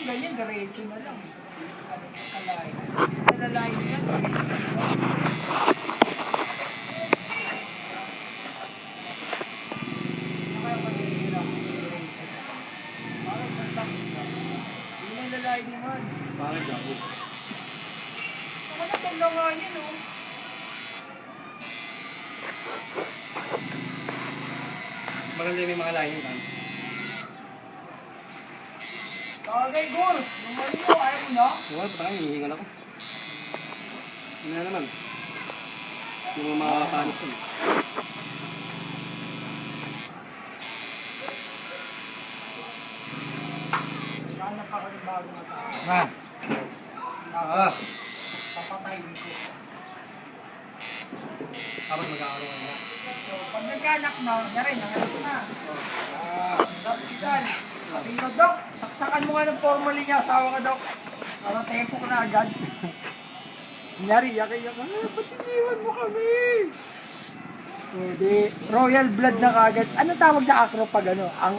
ganyan, diretso na lang. Ano yung kalahin? Nalalahin yan. Lalahin naman. Parang gago. Ako na paglanganin, oh. Maganda yung may mga lahin kan. Tagay, Gor. Lumali mo, ayaw mo na? Oo, parang hinihingal ako. Ano na naman? Yung mga makakapanos ko. Hanap ako ng bagong asawa. Ha? Ah. Papatayin ko. Tapos magkakaroon na. So, pag nagkanak na, na nanganak na. Hospital. Sabi ko, Dok, saksakan mo nga ng formally niya, asawa ka, Dok. Para tempo ka na agad. Kunyari, iyak-iyak ka, ba't iniwan mo kami? Hindi, royal blood na kagad. Ano tawag sa acro pag ano? Ang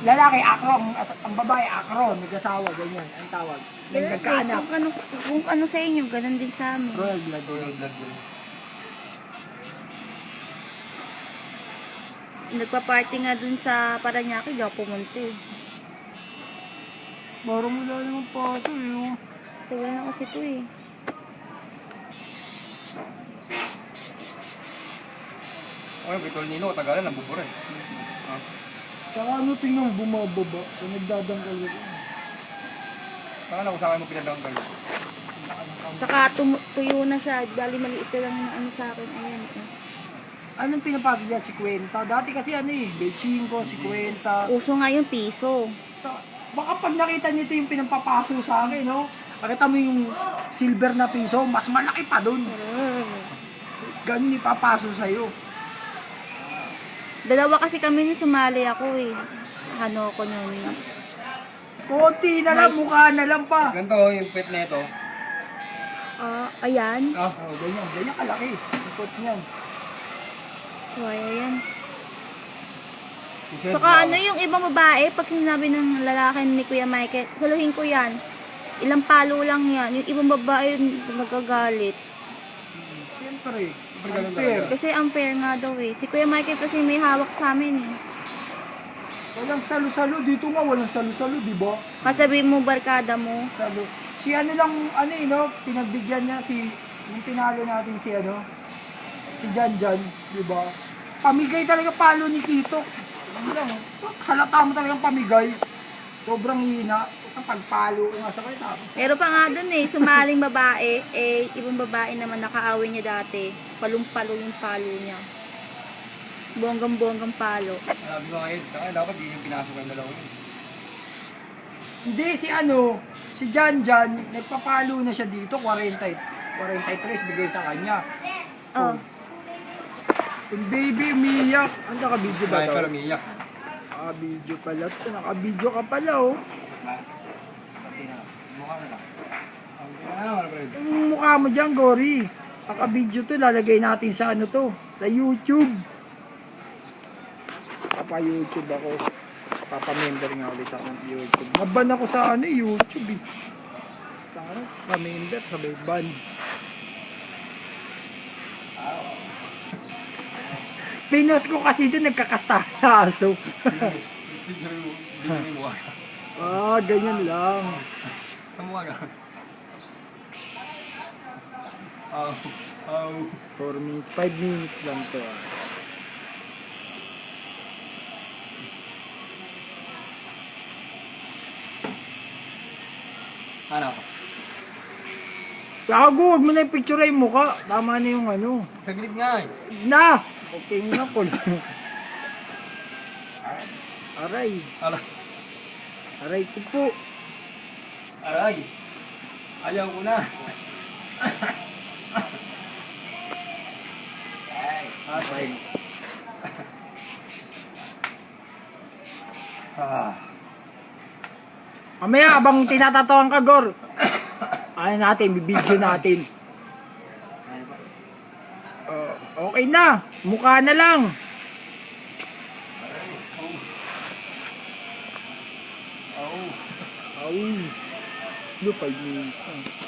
lalaki, acro, ang babae, acro, nag-asawa, ganyan. Ang tawag. Nagkaanak. Kung ano sa inyo, ganun din sa amin. Royal blood. Royal blood ko. Nagpa-party nga dun sa Paranaque, di ako pumunta eh. Parang wala naman pa ito eh. Tagal na kasi ito eh. Okay, Britol Nino, tagalan, nabubura eh. Ah. Tsaka ano tingnan mo bumababa sa nagdadangkal ko. Saan ako sa akin mo pinadanggal? Saka tuyo na siya. Bali maliit lang na ano sa akin. Ayan. Anong pinapasok dyan? 50? Dati kasi ano eh, 25, 50. Uso nga yung piso. Baka pag nakita nito yung pinapapaso sa akin, no? Nakita mo yung silver na piso, mas malaki pa dun. Ganun ipapaso sa'yo. Dalawa kasi kami ni sumali ako eh. Ano ko nun. Konti na lang, mukha na lang pa. Ganito yung pet na ito. Ayan. Ah. Oh, ganyan, ganyan kalaki. Ikot niyan. So, ayan. T-shirt, Saka ano yung ibang babae, pag sinabi ng lalaki ni Kuya Michael, saluhin ko yan. Ilang palo lang yan. Yung ibang babae nagagalit. Siyempre, ganun unfair. talaga. Kasi unfair nga daw eh. Si Kuya Michael kasi may hawak sa amin eh. Walang salo-salo, dito nga walang salo-salo, di ba? Kasabi mo barkada mo. Salo. Si ano lang, ano eh, no? Pinagbigyan niya yung pinalo natin si ano, si Janjan, di ba? Pamigay talaga palo ni Kito. Ano lang, halata mo talagang pamigay. Sobrang hina. Ang pagpalo ko nga sa kanya. Pero pa nga dun eh, sumaling babae, eh, ibang babae naman nakaaway niya dati. Palong-palo yung palo niya. Bonggang-bonggang palo. Sabi ko ngayon, dapat di yung pinasok ang dalawa yun. Hindi, si ano, si Janjan, nagpapalo na siya dito, 43 bigay sa kanya. Oh. Yung baby umiyak. Ang naka-video ba Dahil ito? siya lumiyak. Naka-video pala ito. Naka-video ka pala, oh. Mukha na lang. Ano, Yung mukha mo dyan, Gory. Naka-video to, lalagay natin sa ano to, sa YouTube. Papa-YouTube ako. Papa-member nga ulit ako ng YouTube. Naban ako sa ano, YouTube eh. Pa-member, sabay ban. Pinos ko kasi doon nagkakasta sa aso. Ganyan lang. Ang mukha ka. Oh. 4 minutes, 5 minutes lang to. Ano? Gago, huwag mo na yung picture yung mukha. Tama na yung ano. Saglit nga eh. Na! Okay na ko. Aray. Ala. Aray ko po. Aray. Ayaw ko na. Aray. Mamaya, abang tinatatawan ka, Gor. Ano natin, bibidyo natin. Okay na. Mukha na lang. Oh. Au. No, 5 minutes.